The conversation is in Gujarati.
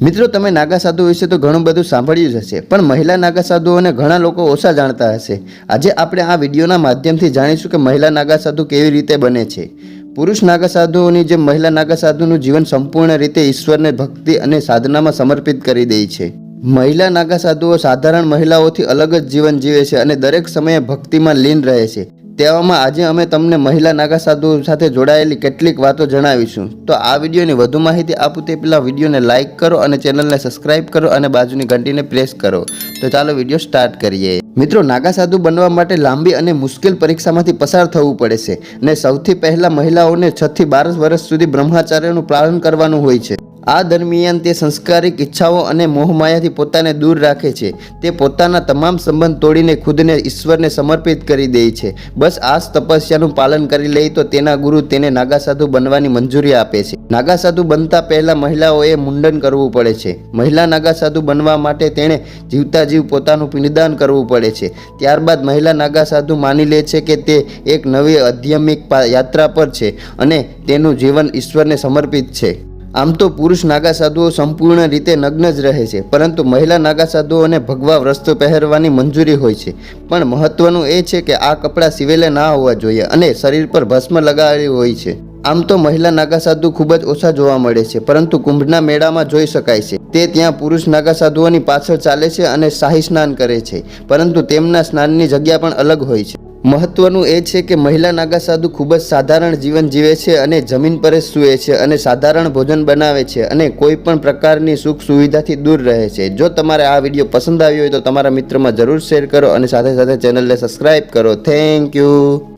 મિત્રો, તમે નાગા સાધુ વિશે તો ઘણું બધું સાંભળ્યું જ હશે, પણ મહિલા નાગા સાધુઓને ઘણા લોકો ઓછા જાણતા હશે. આજે આપણે આ વિડીયોના માધ્યમથી જાણીશું કે મહિલા નાગા સાધુ કેવી રીતે બને છે. પુરુષ નાગા સાધુઓની જેમ મહિલા નાગા સાધુનું જીવન સંપૂર્ણ રીતે ઈશ્વરને ભક્તિ અને સાધનામાં સમર્પિત કરી દે છે. મહિલા નાગા સાધુઓ સાધારણ મહિલાઓથી અલગ જ જીવન જીવે છે અને દરેક સમયે ભક્તિમાં લીન રહે છે. તેવામાં આજે અમે તમને મહિલા નાગા સાધુઓ સાથે જોડાયેલી કેટલીક વાતો જણાવીશું. તો આ વિડીયોની વધુ માહિતી આપું તે પહેલાં વિડીયોને લાઇક કરો અને ચેનલને સબસ્ક્રાઇબ કરો અને બાજુની ઘંટીને પ્રેસ કરો. તો ચાલો વિડીયો સ્ટાર્ટ કરીએ. મિત્રો, નાગા સાધુ બનવા માટે લાંબી અને મુશ્કેલ પરીક્ષામાંથી પસાર થવું પડે છે અને સૌથી પહેલાં મહિલાઓને 6 થી 12 વર્ષ સુધી બ્રહ્મચાર્યનું પાલન કરવાનું હોય છે. આ દરમિયાન તે સંસ્કારિક ઈચ્છાઓ અને મોહમાયાથી પોતાને દૂર રાખે છે. તે પોતાના તમામ સંબંધ તોડીને ખુદને ઈશ્વરને સમર્પિત કરી દે છે. બસ આ જ તપસ્યાનું પાલન કરી લે તો તેના ગુરુ તેને નાગા સાધુ બનવાની મંજૂરી આપે છે. નાગા સાધુ બનતા પહેલા મહિલાઓએ મુંડન કરવું પડે છે. મહિલા નાગા સાધુ બનવા માટે તેણે જીવતા જીવ પોતાનું પિંડદાન કરવું પડે છે. ત્યારબાદ મહિલા નાગા સાધુ માની લે છે કે તે એક નવી આધ્યાત્મિક યાત્રા પર છે અને તેનું જીવન ઈશ્વરને સમર્પિત છે. આમ તો પુરુષ નાગા સાધુઓ સંપૂર્ણ રીતે નગ્ન જ રહે છે, પરંતુ મહિલા નાગા સાધુઓને ભગવા વસ્ત્રો પહેરવાની મંજૂરી હોય છે. પણ મહત્વનું એ છે કે આ કપડાં સિવેલે ના હોવા જોઈએ અને શરીર પર ભસ્મ લગાવેલી હોય છે. આમ તો મહિલા નાગા સાધુ ખૂબ જ ઓછા જોવા મળે છે, પરંતુ કુંભના મેળામાં જોઈ શકાય છે. તે ત્યાં પુરુષ નાગા સાધુઓની પાછળ ચાલે છે અને શાહી સ્નાન કરે છે, પરંતુ તેમના સ્નાનની જગ્યા પણ અલગ હોય છે. મહત્વનું એ છે કે મહિલા નાગા સાધુ ખૂબ જ સાધારણ જીવન જીવે છે અને જમીન પર જ સૂવે છે અને સાધારણ ભોજન બનાવે છે અને કોઈ પણ પ્રકારની સુખ સુવિધાથી દૂર રહે છે. જો તમારે આ વિડીયો પસંદ આવ્યો હોય તો તમારા મિત્રોમાં જરૂર શેર કરો અને સાથે સાથે ચેનલને સબસ્ક્રાઇબ કરો. Thank you.